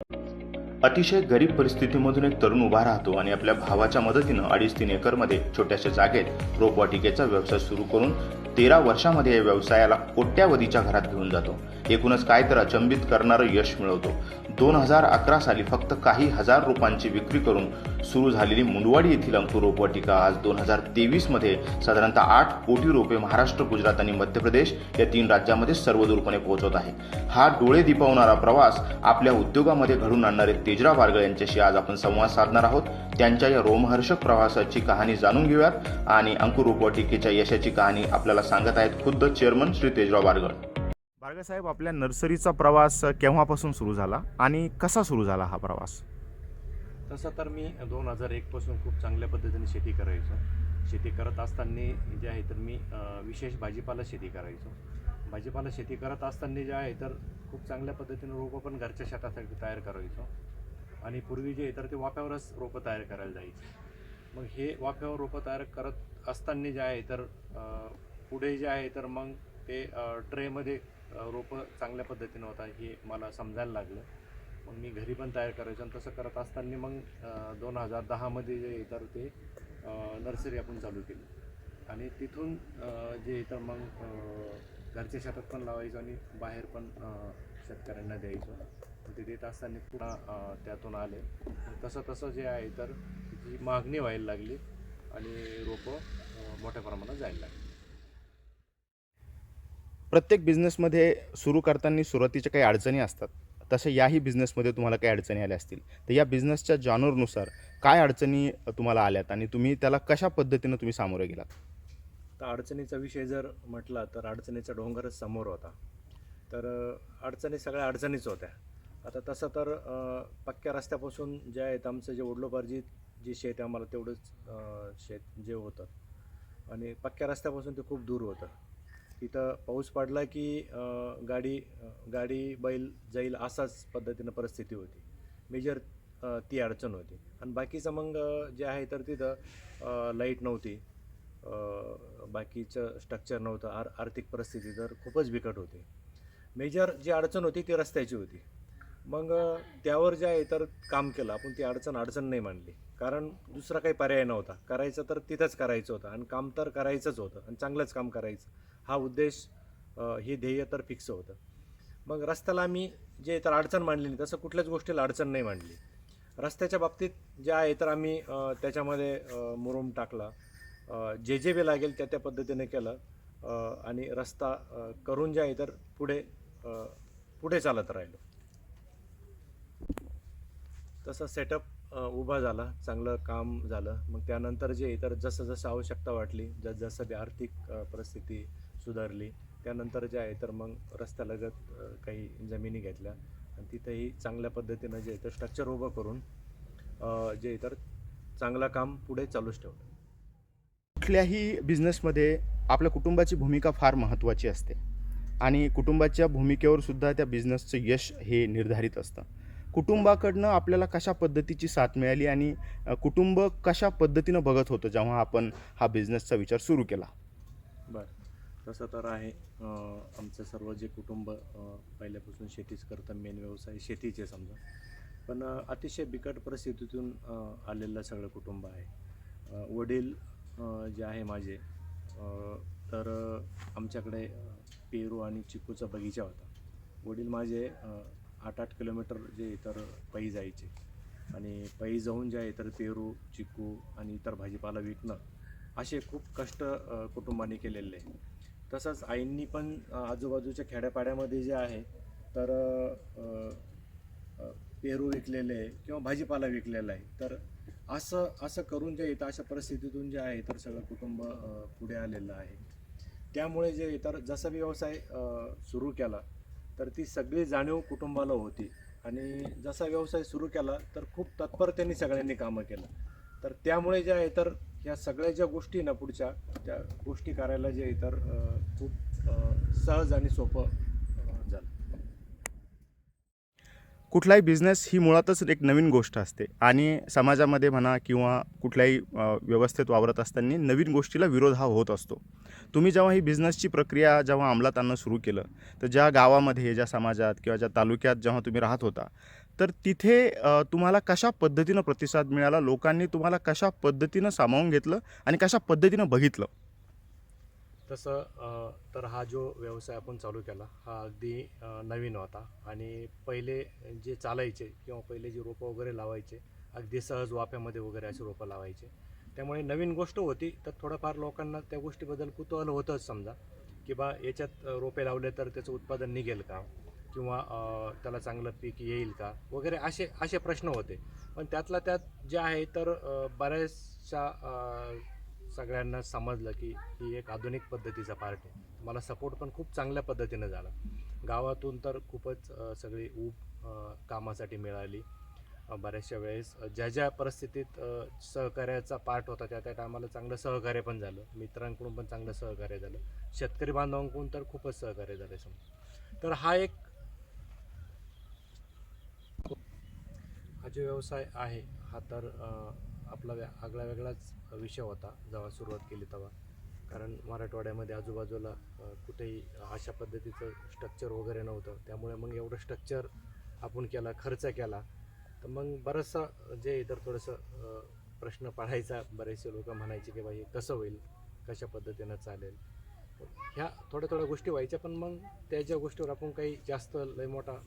अतिशय गरीब परिस्थितीमधून एक तरुण उभा राहतो आणि आपल्या भावाच्या मदतीनं 2.5-3 एकरमध्ये छोट्याशा जागेत रोपवाटिकेचा व्यवसाय सुरू करून 13 वर्षांमध्ये या व्यवसायाला कोट्यावधीच्या घरात घेऊन जातो. एकूणच काय तर अचंबित करणारं यश मिळवतो. 2011 साली फक्त काही हजार रोपांची विक्री करून सुरू झालेली मुंडवाडी येथील अंकुर रोपवाटिका आज 2023 मध्ये साधारणतः 8 कोटी रोपे महाराष्ट्र, गुजरात आणि मध्य प्रदेश या 3 राज्यांमध्ये सर्वदूरपणे पोहोचवत आहे. हा डोळे दिपवणारा प्रवास आपल्या उद्योगामध्ये घडून आणणारे तेजराव बारगळ यांच्याशी आज आपण संवाद साधणार आहोत. त्यांच्या या रोमहर्षक प्रवासाची कहाणी जाणून घेऊयात आणि अंकुर रोपवाटिकेच्या यशाची कहाणी आपल्याला सांगत आहेत खुद्द चेअरमन श्री तेजराव बारगळ. बारगळ साहेब, आपल्या नर्सरीचा प्रवास केव्हापासून सुरू झाला आणि कसा सुरू झाला हा प्रवास? तसं तर मी 2001 पासून खूप चांगल्या पद्धतीने शेती करायचो. शेती करत असताना जे आहे तर मी विशेष भाजीपाला शेती करायचो. भाजीपाला शेती करत असताना जे आहे तर खूप चांगल्या पद्धतीने रोपं पण घरच्या शेतासाठी तयार करायचो आणि पूर्वी जे आहे तर ते वाफ्यावरच रोपं तयार करायला जायचे. मग हे वाफ्यावर रोपं तयार करत असताना जे आहे तर पुढे जे आहे तर मग ते ट्रेमध्ये रोपं चांगल्या पद्धतीनं होता हे मला समजायला लागलं. मग मी घरी पण तयार करायचो आणि तसं करत असताना मग 2010मध्ये जे तर ते नर्सरी आपण चालू केली आणि तिथून जे तर मग घरच्या शेतात पण लावायचो आणि बाहेर पण शेतकऱ्यांना द्यायचो. ते देत असताना पुन्हा त्यातून आले. तसं तसं जे आहे तर त्याची मागणी व्हायला लागली आणि रोपं मोठ्या प्रमाणात जायला लागली. प्रत्येक बिझनेसमध्ये सुरू करताना सुरुवातीच्या काही अडचणी असतात, तसं याही बिझनेसमध्ये तुम्हाला काही अडचणी आल्या असतील. तर या बिझनेसच्या जॉनरनुसार काय अडचणी तुम्हाला आल्यात आणि तुम्ही त्याला कशा पद्धतीनं तुम्ही सामोरे गेलात? तर अडचणीचा विषय जर म्हटला तर अडचणीचा डोंगरच समोर होता. तर अडचणी सगळ्या अडचणीच होत्या. आता तसं तर पक्क्या रस्त्यापासून जे आहेत आमचं जे वडिलोपार्जित जे शेत आहे आम्हाला तेवढंच शेत जे होतं आणि पक्क्या रस्त्यापासून ते खूप दूर होतं. तिथं पाऊस पडला की गाडी बैल जाईल असाच पद्धतीनं परिस्थिती होती. मेजर ती अडचण होती आणि बाकीचं मग जे आहे तर तिथं लाईट नव्हती, बाकीचं स्ट्रक्चर नव्हतं, आर्थिक परिस्थिती तर खूपच बिकट होती. मेजर जी अडचण होती ती रस्त्याची होती. मग त्यावर जे आहे तर काम केलं आपण. ती अडचण नाही मानली, कारण दुसरा काही पर्याय नव्हता. करायचं तर तिथंच करायचं होतं आणि काम तर करायचंच होतं आणि चांगलंच काम करायचं हा उद्देश, हे ध्येय तर फिक्स होतं. मग रस्त्याला आम्ही जे तर अडचण मांडली नाही, तसं कुठल्याच गोष्टीला अडचण नाही मांडली. रस्त्याच्या बाबतीत जे आहे तर आम्ही त्याच्यामध्ये मुरुम टाकला, जे बी लागेल त्या पद्धतीने केलं आणि रस्ता करून जे आहे तर पुढे चालत राहिलो. तसं सेटअप उभा झाला, चांगलं काम झालं. मग त्यानंतर जे तर जसं आवश्यकता वाटली, जसं बी आर्थिक परिस्थिती सुधारली, त्यानंतर जे आहे तर मग रस्त्यालगत काही जमिनी घेतल्या आणि तिथंही चांगल्या पद्धतीनं जे तर स्ट्रक्चर उभं करून जे तर चांगलं काम पुढे चालूच ठेवलं. कुठल्याही बिझनेसमध्ये आपल्या कुटुंबाची भूमिका फार महत्त्वाची असते आणि कुटुंबाच्या भूमिकेवर सुद्धा त्या बिझनेसचं यश हे निर्धारित असतं. कुटुंबाकडनं आपल्याला कशा पद्धतीची साथ मिळाली आणि कुटुंब कशा पद्धतीनं बघत होतं जेव्हा आपण हा बिझनेसचा विचार सुरू केला? बरं, तसं तर आहे. आमचं सर्व जे कुटुंब पहिल्यापासून शेतीच करतं, मेन व्यवसाय शेतीचे समजा. पण अतिशय बिकट परिस्थितीतून आलेलं सगळं कुटुंब आहे. वडील जे आहे माझे, तर आमच्याकडे पेरू आणि चिकूचा बगीचा होता. वडील माझे 8-8 किलोमीटर जे तर पायी जायचे आणि पायी जाऊन जे आहे तर पेरू, चिकू आणि इतर भाजीपाला विकणं असे खूप कष्ट कुटुंबाने केलेले आहे. तसंच आईंनी पण आजूबाजूच्या खेड्यापाड्यामध्ये जे आहे तर पेरू विकलेले आहे किंवा भाजीपाला विकलेला आहे. तर असं करून जे येतं अशा परिस्थितीतून जे आहे तर सगळं कुटुंब पुढे आलेलं आहे. त्यामुळे जे तर जसा व्यवसाय सुरू केला तर ती सगळी जाणीव कुटुंबाला होती आणि जसा व्यवसाय सुरू केला तर खूप तत्परतेने सगळ्यांनी कामं केलं. तर त्यामुळे जे आहे तर ह्या सगळ्या ज्या गोष्टी ना पुढच्या त्या गोष्टी करायला जे आहे तर खूप सहज आणि सोपं झालं. कुठलाही बिझनेस ही मुळातच एक नवीन गोष्ट असते आणि समाजामध्ये म्हणा किंवा कुठल्याही व्यवस्थेत वावरत असताना नवीन गोष्टीला विरोध हा होत असतो. तुम्ही जेव्हा ही बिझनेसची प्रक्रिया जेव्हा अंमलात आणणं सुरू केलं, तर ज्या गावामध्ये, ज्या समाजात किंवा ज्या तालुक्यात जेव्हा तुम्ही राहत होता, तर तिथे तुम्हाला कशा पद्धतीनं प्रतिसाद मिळाला? लोकांनी तुम्हाला कशा पद्धतीनं सामावून घेतलं आणि कशा पद्धतीनं बघितलं? तसं तर हा जो व्यवसाय आपण चालू केला हा अगदी नवीन होता आणि पहिले जे चालायचे किंवा पहिले जे रोपं वगैरे लावायचे अगदी सहज वाफ्यामध्ये वगैरे अशी रोपं लावायचे. त्यामुळे नवीन गोष्ट होती तर थोडंफार लोकांना त्या गोष्टीबद्दल कुतूहल होतंच समजा, की बा याच्यात रोपे लावले तर त्याचं उत्पादन निघेल का किंवा त्याला चांगलं पीक येईल का वगैरे असे असे प्रश्न होते. पण त्यातल्या त्यात जे आहे तर बऱ्याचशा सगळ्यांना समजलं की ही एक आधुनिक पद्धतीचा पार्ट आहे. मला सपोर्ट पण खूप चांगल्या पद्धतीनं झाला. गावातून तर खूपच सगळी ऊब कामासाठी मिळाली. बऱ्याचशा वेळेस ज्या ज्या परिस्थितीत सहकार्याचा पार्ट होता त्या त्या टायमाला चांगलं सहकार्य पण झालं. मित्रांकडून पण चांगलं सहकार्य झालं. शेतकरी बांधवांकडून तर खूपच सहकार्य झालं समजा. तर हा जो व्यवसाय आहे हा तर आपला आगळा वेगळाच विषय होता जेव्हा सुरुवात केली तेव्हा. कारण मराठवाड्यामध्ये आजूबाजूला कुठेही अशा पद्धतीचं स्ट्रक्चर वगैरे नव्हतं. त्यामुळे मग एवढं स्ट्रक्चर आपण केला, खर्च केला, तर मग बरंचसा जे इतर थोडंसं प्रश्न पडायचा. बरेचसे लोक म्हणायचे की बाई हे कसं होईल, कशा पद्धतीनं चालेल. ह्या थोड्या थोड्या गोष्टी व्हायच्या, पण मग त्या ज्या गोष्टीवर आपण काही जास्त लय मोठा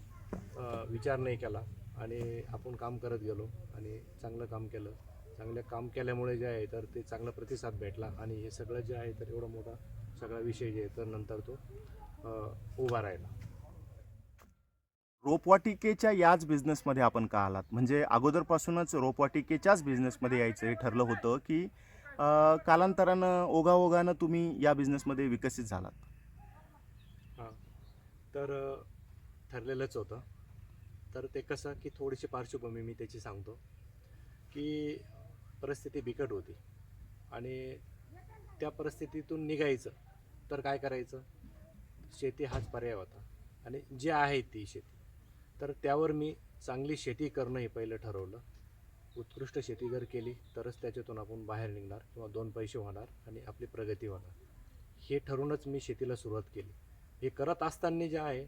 विचार नाही केला आणि आपण काम करत गेलो आणि चांगलं काम केलं. चांगलं काम केल्यामुळे जे आहे तर ते चांगला प्रतिसाद भेटला आणि हे सगळं जे आहे तर एवढा मोठा सगळा विषय जे आहे तर नंतर तो उभा राहिला. रोपवाटिकेच्या याच बिझनेसमध्ये आपण का आलात? म्हणजे अगोदरपासूनच रोपवाटिकेच्याच बिझनेसमध्ये यायचं हे ठरलं होतं, की कालांतरानं ओघाओघानं तुम्ही या बिझनेसमध्ये विकसित झालात? हां, तर ठरलेलंच होतं. तर ते कसं की थोडीशी पार्श्वभूमी मी त्याची सांगतो, की परिस्थिती बिकट होती आणि त्या परिस्थितीतून निघायचं तर काय करायचं? शेती हाच पर्याय होता आणि जे आहे ती शेती. तर त्यावर मी चांगली शेती करणं हे पहिलं ठरवलं. उत्कृष्ट शेती जर केली तरच त्याच्यातून आपण बाहेर निघणार किंवा दोन पैसे होणार आणि आपली प्रगती होणार. हे ठरूनच मी शेतीला सुरुवात केली. हे करत असताना जे आहे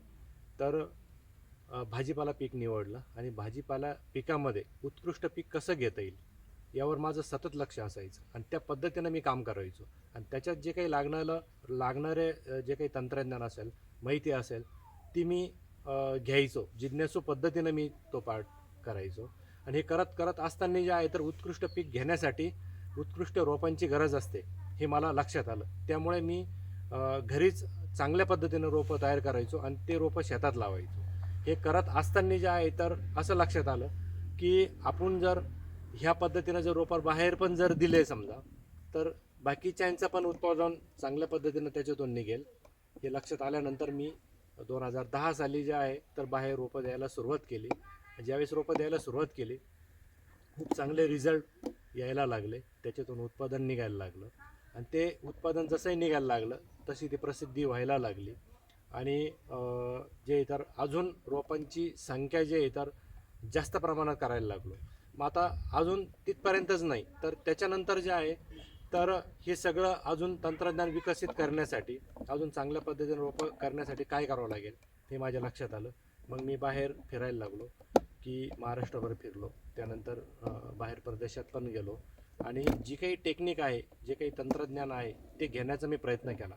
तर भाजीपाला पीक निवडलं आणि भाजीपाला पिकामध्ये उत्कृष्ट पीक कसं घेता येईल यावर माझं सतत लक्ष असायचं आणि त्या पद्धतीनं मी काम करायचो. आणि त्याच्यात जे काही लागणारे जे काही तंत्रज्ञान असेल, माहिती असेल, ती मी घ्यायचो. जिज्ञासू पद्धतीनं मी तो पार्ट करायचो. आणि हे करत करत असताना जे आहे तर उत्कृष्ट पीक घेण्यासाठी उत्कृष्ट रोपांची गरज असते हे मला लक्षात आलं. त्यामुळे मी घरीच चांगल्या पद्धतीनं रोपं तयार करायचो आणि ते रोपं शेतात लावायचो. हे करत असताना जे आहे तर असं लक्षात आलं की आपण जर ह्या पद्धतीनं जर रोपं बाहेर पण जर दिले समजा तर बाकीच्यांचं पण उत्पादन चांगल्या पद्धतीनं त्याच्यातून निघेल. हे लक्षात आल्यानंतर मी 2010 साली जे आहे तर बाहेर रोपं द्यायला सुरुवात केली. ज्यावेळेस रोपं द्यायला सुरुवात केली खूप चांगले रिझल्ट यायला लागले. त्याच्यातून उत्पादन निघायला लागलं आणि ते उत्पादन जसंही निघायला लागलं तशी ती प्रसिद्धी व्हायला लागली आणि जे इतर अजून रोपांची संख्या जे इतर जास्त प्रमाणात करायला लागलो. मग आता अजून तिथपर्यंतच नाही तर त्याच्यानंतर जे आहे तर हे सगळं अजून तंत्रज्ञान विकसित करण्यासाठी अजून चांगल्या पद्धतीने रोपं करण्यासाठी काय करावं लागेल हे माझ्या लक्षात आलं. मग मी बाहेर फिरायला लागलो, की महाराष्ट्रभर फिरलो. त्यानंतर बाहेर परदेशात पण गेलो आणि जी काही टेक्निक आहे, जे काही तंत्रज्ञान आहे ते घेण्याचा मी प्रयत्न केला.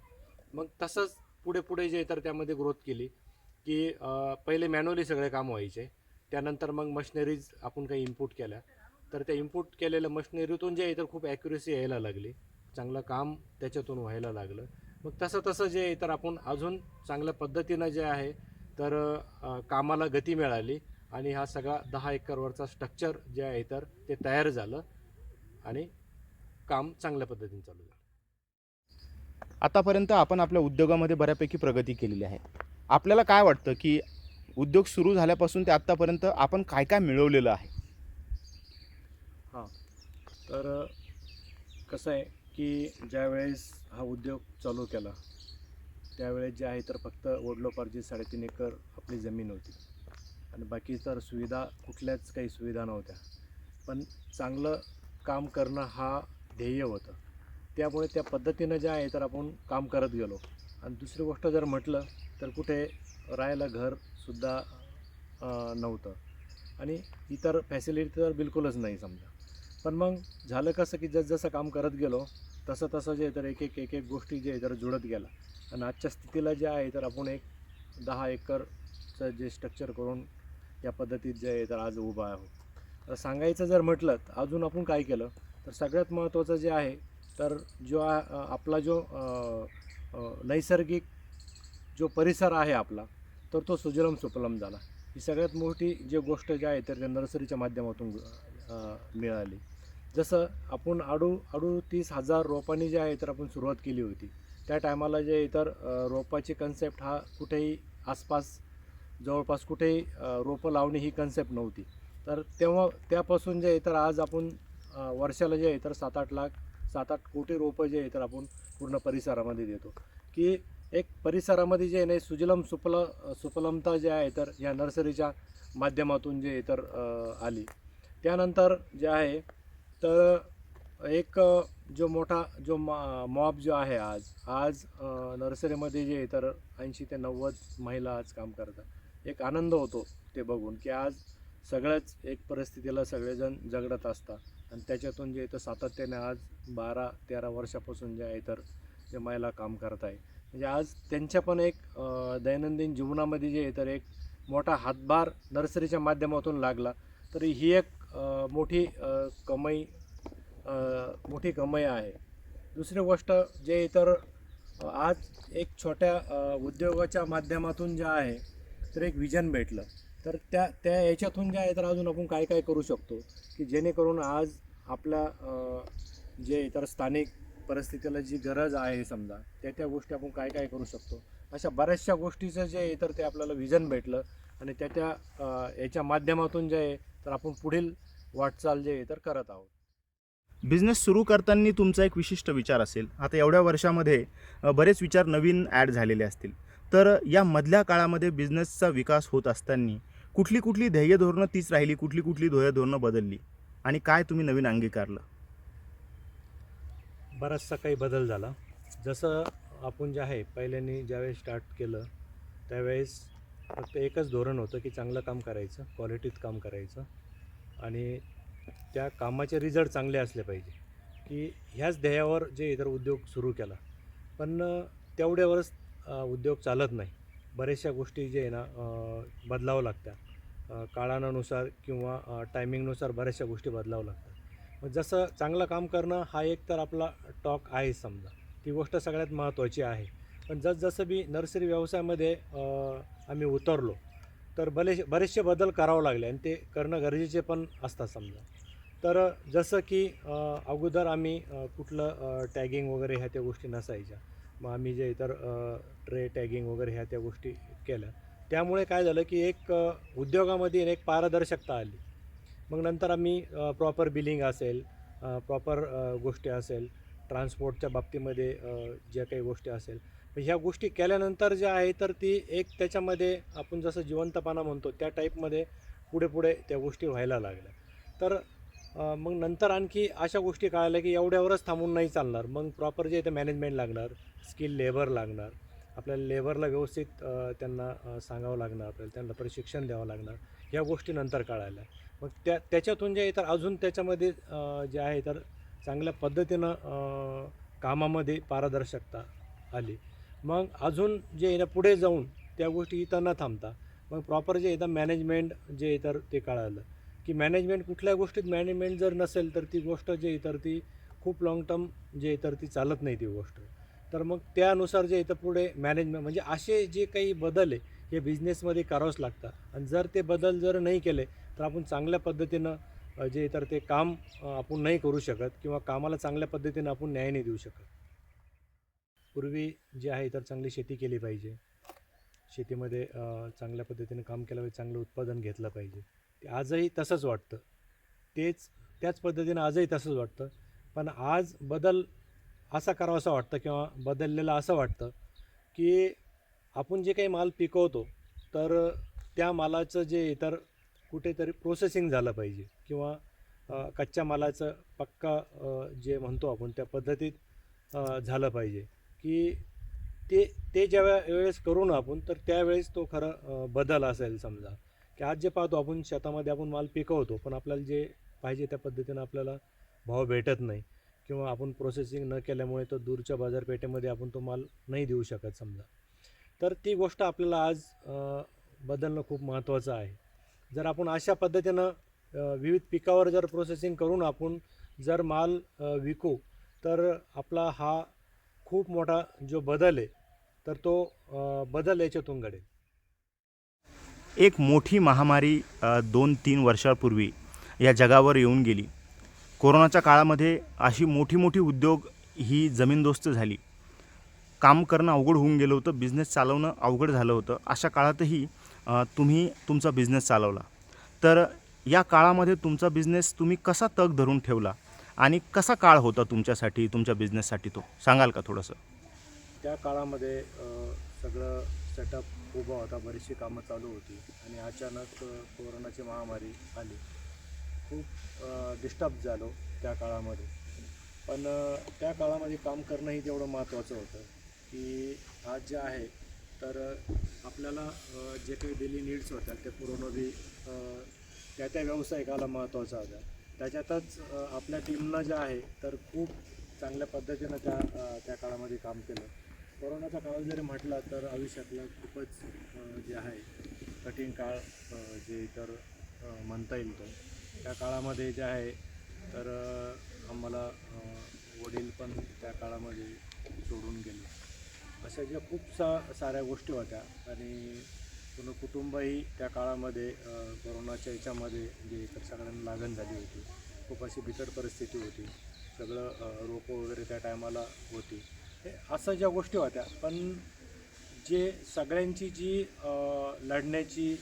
मग तसंच पुढे पुढे जे तर त्यामध्ये ग्रोथ केली, की पहिले मॅन्युअली सगळे काम व्हायचे. त्यानंतर मग मशिनरीज आपण काही इनपुट केल्या तर त्या इनपुट केलेल्या मशिनरीतून जे आहे तर खूप ॲक्युरेसी यायला लागली. चांगलं काम त्याच्यातून व्हायला लागलं. मग तसं तसं जे आहे तर आपण अजून चांगल्या पद्धतीनं जे आहे तर कामाला गती मिळाली आणि हा सगळा 10 एकरवरचा स्ट्रक्चर जे आहे तर ते तयार झालं आणि काम चांगल्या पद्धतीने चालू झालं. आतापर्यंत आपण आपल्या उद्योगामध्ये बऱ्यापैकी प्रगती केलेली आहे. आपल्याला काय वाटतं, की उद्योग सुरू झाल्यापासून ते आत्तापर्यंत आपण काय काय मिळवलेलं आहे? हां, तर कसं आहे की ज्यावेळेस हा उद्योग चालू केला त्यावेळेस जे आहे तर फक्त वडिलोपार्जित 3.5 एकर आपली जमीन होती आणि बाकी तर सुविधा कुठल्याच काही सुविधा नव्हत्या. पण चांगलं काम करणं हा ध्येय होतं. त्यामुळे त्या पद्धतीनं जे आहे तर आपण काम करत गेलो. आणि दुसरी गोष्ट जर म्हटलं तर कुठे राहायला घरसुद्धा नव्हतं. आणि इतर फॅसिलिटी तर बिलकुलच नाही समजा. पण मग झालं कसं की जसं काम करत गेलो तसं तसं जे तर एक गोष्टी जे तर जुळत गेला आणि आजच्या स्थितीला जे आहे तर आपण एक 10 एकरचं जे स्ट्रक्चर करून या पद्धतीत जे आहे तर आज उभा आहोत. तर सांगायचं जर म्हटलं तर अजून आपण काय केलं तर सगळ्यात महत्त्वाचं जे आहे तर आपला जो नैसर्गिक जो परिसर आहे आपला तर तो सुजलम सुफलम झाला. ही सगळ्यात मोठी जी गोष्ट जी आहे तर त्या नर्सरीच्या माध्यमातून मिळाली. जसं आपण 38,000 रोपांनी जे आहे तर आपण सुरुवात केली होती. त्या टायमाला जे इतर रोपाची कन्सेप्ट हा कुठेही आसपास जवळपास कुठेही रोपं लावणे ही कन्सेप्ट नव्हती. तर त्यापासून जे आहे तर आज आपण वर्षाला जे आहे तर 7-8 कोटी रोपं जे आहे तर आपण पूर्ण परिसरामध्ये देतो. की एक परिसरामध्ये जे आहे ना सुफलमता जे आहे तर ह्या नर्सरीच्या माध्यमातून जे आहे तर आली. त्यानंतर जे आहे तर एक जो मोठा जो मॉब जो आहे आज नर्सरीमध्ये जे आहे तर 80 ते 90 महिला आज काम करतात. एक आनंद होतो ते बघून की आज सगळ्याच एक परिस्थितीला सगळेजण झगडत असतात आणि त्याच्यातून जे आहे तर सातत्याने आज 12-13 वर्षापासून जे आहे तर जे महिला काम करत आहे. म्हणजे आज त्यांच्या पण एक दैनंदिन जीवनामध्ये जे आहे तर एक मोठा हातभार नर्सरीच्या माध्यमातून लागला. तर ही एक मोठी कमाई आहे. दुसरी गोष्ट जे इतर आज एक छोट्या उद्योगाच्या माध्यमातून जे आहे तर एक विजन भेटलं. तर त्या याच्यातून जे आहे तर अजून आपण काय काय करू शकतो की जेणेकरून आज आपल्या जे इतर स्थानिक परिस्थितीला जी गरज आहे समजा त्या गोष्टी आपण काय काय करू शकतो. अशा बऱ्याचशा गोष्टीचं जे आहे तर ते आपल्याला विजन भेटलं आणि याच्या माध्यमातून जे आहे तर आपण पुढील वाटचाल जे आहे तर करत आहोत. बिझनेस सुरू करताना तुमचा एक विशिष्ट विचार असेल. आता एवढ्या वर्षामध्ये बरेच विचार नवीन ॲड झालेले असतील. तर या मधल्या काळामध्ये बिझनेसचा विकास होत असताना कुठली ध्येय धोरणं तीच राहिली, कुठली ध्येय धोरणं बदलली आणि काय तुम्ही नवीन अंगीकारलं? बराचसा काही बदल झाला. जसं आपण जे आहे पहिल्याने ज्यावेळेस स्टार्ट केलं त्यावेळेस फक्त एकच धोरण होतं की चांगलं काम करायचं, क्वालिटीत काम करायचं आणि त्या कामाचे रिझल्ट चांगले असले पाहिजे. की ह्याच ध्येयावर जे इतर उद्योग सुरू केला. पण तेवढ्यावरच उद्योग चालत नाही. बऱ्याचशा गोष्टी जे आहे ना बदलावं लागतात. काळानुसार किंवा टायमिंगनुसार बऱ्याचशा गोष्टी बदलावं लागतात. मग जसं चांगलं काम करणं हा एक तर आपला टॉक आहे समजा. ती गोष्ट सगळ्यात महत्त्वाची आहे. पण जसं बी नर्सरी व्यवसायामध्ये आम्ही उतरलो तर बरेचसे बदल करावे लागले आणि ते करणं गरजेचे पण असतात समजा. तर जसं की अगोदर आम्ही कुठलं टॅगिंग वगैरे ह्या त्या गोष्टी नसायच्या. मग आम्ही जे इतर ट्रे टॅगिंग वगैरे ह्या त्या गोष्टी केल्या. त्यामुळे काय झालं की एक उद्योगामध्ये एक पारदर्शकता आली. मग नंतर आम्ही प्रॉपर बिलिंग असेल, प्रॉपर गोष्टी असेल, ट्रान्सपोर्टच्या बाबतीमध्ये ज्या काही गोष्टी असेल, तर ह्या गोष्टी केल्यानंतर ज्या आहे तर ती एक त्याच्यामध्ये आपण जसं जिवंतपणा म्हणतो त्या टाईपमध्ये पुढे त्या गोष्टी व्हायला लागल्या. तर मग नंतर आणखी अशा गोष्टी कळाल्या की एवढ्यावरच थांबून नाही चालणार. मग प्रॉपर जे इथे मॅनेजमेंट लागणार, स्किल लेबर लागणार. आपल्याला लेबरला व्यवस्थित त्यांना सांगावं लागणार, आपल्याला त्यांना प्रशिक्षण द्यावं लागणार. ह्या गोष्टी नंतर कळाल्या. मग त्याच्यातून जे आहे तर अजून त्याच्यामध्ये जे आहे तर चांगल्या पद्धतीनं कामामध्ये पारदर्शकता आली. मग अजून जे आहे ना पुढे जाऊन त्या गोष्टी इथं न थांबता मग प्रॉपर जे इथं मॅनेजमेंट जे इतर ते कळालं की मॅनेजमेंट कुठल्या गोष्टीत मॅनेजमेंट जर नसेल तर ती गोष्ट जे इतर ती खूप लाँग टर्म जे इतर ती चालत नाही ती गोष्ट. तर मग त्यानुसार जे इथं पुढे मॅनेजमेंट म्हणजे असे जे काही बदल आहे हे बिझनेसमध्ये करावंच लागतात. आणि जर ते बदल जर नाही केले तर आपण चांगल्या पद्धतीनं जे इतर ते काम आपण नाही करू शकत किंवा कामाला चांगल्या पद्धतीनं आपण न्याय नाही देऊ शकत. पूर्वी जे आहे तर चांगली शेती केली पाहिजे. शेतीमध्ये चांगल्या पद्धतीने काम केलं पाहिजे, चांगलं उत्पादन घेतलं पाहिजे. ते आजही तसंच वाटतं. त्याच पद्धतीनं आजही तसंच वाटतं. पण आज बदल असा करावासा वाटतं किंवा बदललेलं असं वाटतं की आपण जे काही माल पिकवतो तर त्या मालाचं जे इतर कुठेतरी प्रोसेसिंग झालं पाहिजे किंवा कच्च्या मालाचं पक्का जे म्हणतो आपण त्या पद्धतीत झालं पाहिजे की ते वेळेस करू ना आपण तर त्यावेळेस तो खरं बदल असेल समजा की आज जे पाहतो आपण शेतामध्ये आपण माल पिकवतो, पण आपल्याला जे पाहिजे त्या पद्धतीनं आपल्याला भाव भेटत नाही किंवा आपण प्रोसेसिंग न केल्यामुळे तो दूरच्या बाजारपेठेमध्ये आपण तो माल नाही देऊ शकत समजा. तर ती गोष्ट आपल्याला आज बदलणं खूप महत्त्वाचं आहे. जर आपण अशा पद्धतीनं विविध पिकावर जर प्रोसेसिंग करून आपण जर माल विकू, तर आपला हा खूप मोठा जो बदल आहे, तर तो बदल याच्यातून घडेल. एक मोठी महामारी 2-3 वर्षापूर्वी या जगावर येऊन गेली. कोरोनाच्या काळामध्ये अशी मोठी मोठी उद्योग ही जमीनदोस्त झाली. काम करणं अवघड होऊन गेलं होतं, बिझनेस चालवणं अवघड झालं होतं. अशा काळातही तुम्ही तुमचा बिझनेस चालवला. तर या काळामध्ये तुमचा बिझनेस तुम्ही कसा तग धरून ठेवला आणि कसा काळ होता तुमच्यासाठी, तुमच्या बिझनेससाठी, तो सांगाल का थोडंसं? त्या काळामध्ये सगळं सेटअप उभा होता, बरीचशी कामं चालू होती आणि अचानक कोरोनाची महामारी आली. खूप डिस्टर्ब झालो त्या काळामध्ये. पण त्या काळामध्ये काम करणंही तेवढं महत्त्वाचं होतं, की आज जे आहे तर आपल्याला जे काही डेली नीड्स होत्या ते पुरवणं बी त्या व्यावसायिकाला महत्त्वाचं होतं. त्याच्यातच आपल्या टीमनं जे आहे तर खूप चांगल्या पद्धतीनं त्या काळामध्ये काम केलं. कोरोनाचा काळ जरी म्हटला तर आयुष्यातला खूपच जे आहे कठीण काळ जे तर म्हणता येईल तो. त्या काळामध्ये जे आहे तर आम्हाला वडील पण त्या काळामध्ये सोडून गेले. अशा ज्या खूप साऱ्या गोष्टी होत्या आणि पूर्ण कुटुंबही त्या काळामध्ये कोरोनाच्या याच्यामध्ये जे तर सगळ्यांना लागण झाली होती. खूप अशी बिकट परिस्थिती होती. सगळं रोपं वगैरे त्या टायमाला होती. हे असं ज्या गोष्टी होत्या, पण जे सगळ्यांची जी लढण्याची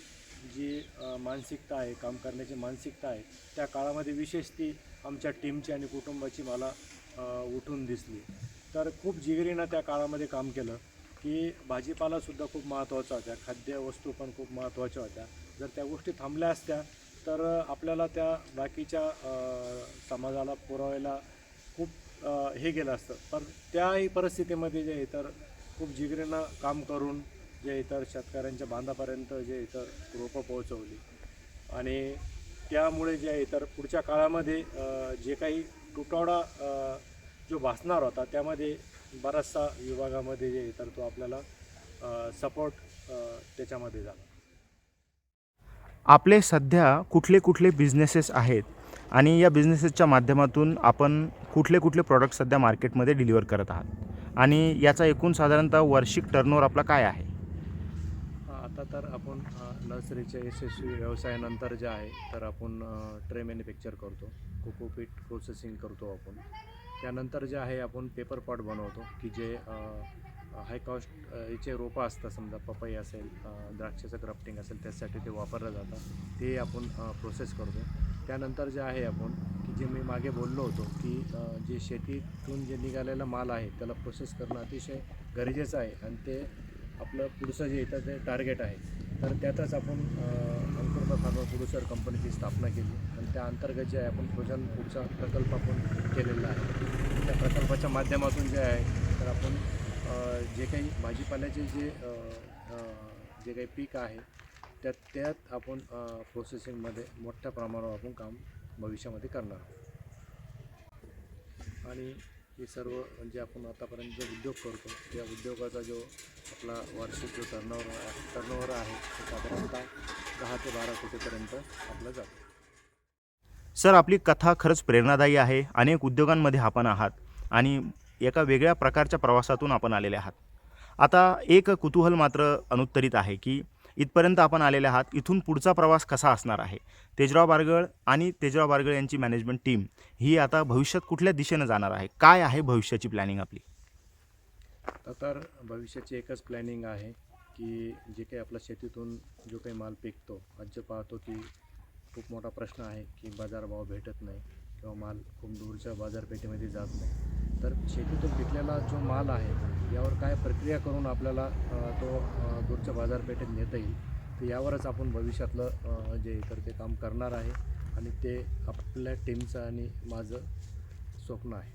जी मानसिकता आहे, काम करण्याची मानसिकता आहे, त्या काळामध्ये विशेष ती आमच्या टीमची आणि कुटुंबाची मला उठून दिसली. तर खूप जिगरीनं त्या काळामध्ये काम केलं, की भाजीपालासुद्धा खूप महत्त्वाचा होत्या, खाद्यवस्तू पण खूप महत्त्वाच्या होत्या. जर त्या गोष्टी थांबल्या असत्या तर आपल्याला त्या बाकीच्या समाजाला पुरवायला खूप हे गेलं असतं. पण त्याही परिस्थितीमध्ये जे आहे तर खूप जिगरीनं काम करून जे इतर शेतकऱ्यांच्या बांधापर्यंत जे इतर रोपं पोहोचवली आणि त्यामुळे जे आहे तर पुढच्या काळामध्ये जे काही तुटवडा जो भासणार होता त्यामध्ये बराचसा विभागामध्ये जे आहे तर तो आपल्याला सपोर्ट त्याच्यामध्ये झाला. आपले सध्या कुठले कुठले बिझनेसेस आहेत आणि या बिझनेसेसच्या माध्यमातून आपण कुठले कुठले प्रॉडक्ट सध्या मार्केटमध्ये डिलिव्हर करत आहात आणि याचा एकूण साधारणतः वार्षिक टर्नओव्हर आपला काय आहे? आता तर आपण नर्सरीच्या यशस्वी व्यवसायानंतर जे आहे तर आपण ट्रे मॅन्युफॅक्चर करतो, कोकोपीट प्रोसेसिंग करतो आपण. त्यानंतर जे आहे आपण पेपर पॉट बनवतो, की जे हाय कॉस्ट याचे रोपं असतात, समजा पपई असेल, द्राक्षाचं ग्राफ्टिंग असेल, त्यासाठी ते वापरलं जातं. ते आपण प्रोसेस करतो. त्यानंतर जे आहे आपण की जे मी मागे बोललो होतो, की जे शेतीतून जे निघालेला माल आहे त्याला प्रोसेस करणं अतिशय गरजेचं आहे आणि ते आपलं पुढचं जे येतं ते टार्गेट आहे. तर त्यातच आपण अंकुर फार्मा प्रोड्युसर कंपनीची स्थापना केली आणि त्या अंतर्गत जे आहे आपण फ्रोझन फूडचा प्रकल्प आपण केलेला आहे. त्या प्रकल्पाच्या माध्यमातून जे आहे तर आपण जे काही भाजीपाल्याचे जे काही पीक आहे त्यात आपण प्रोसेसिंगमध्ये मोठ्या प्रमाणावर आपण काम भविष्यामध्ये करणार आहोत. आणि हे सर्व म्हणजे आपण आतापर्यंत जो उद्योग करतो त्या उद्योगाचा जो आपला वार्षिक जो टर्नओव्हर आहे तो साधारणतः 10 ते 12 कोटीपर्यंत आपला जातो. सर, आपली कथा खरंच प्रेरणादायी आहे. अनेक उद्योगांमध्ये आपण आहात आणि एका वेगळ्या प्रकारच्या प्रवासातून आपण आलेले आहात. आता एक कुतूहल मात्र अनुत्तरित आहे, की इथपर्यंत आपण आलेले आहात. इथून पुढचा प्रवास कसा असणार आहे? तेजराव बारगळ आणि तेजराव बारगळ यांची मॅनेजमेंट टीम ही आता भविष्यात कुठल्या दिशेनं जाणार आहे? काय आहे भविष्याची प्लॅनिंग आपली? तर भविष्याची एकच प्लॅनिंग आहे, की जे काही आपल्या शेतीतून जो काही माल पिकतो, आज जे पाहतो की खूप मोठा प्रश्न आहे की बाजारभाव भेटत नाही किंवा माल खूप दूरच्या बाजारपेठेमध्ये जात नाही. तर शेतीतून पिकलेला जो माल आहे यावर काय प्रक्रिया करून आपल्याला तो दूरच्या बाजारपेठेत नेता येईल, तर यावरच आपण भविष्यातलं जे तर ते काम करणार आहे आणि ते आपल्या टीमचं आणि माझं स्वप्न आहे.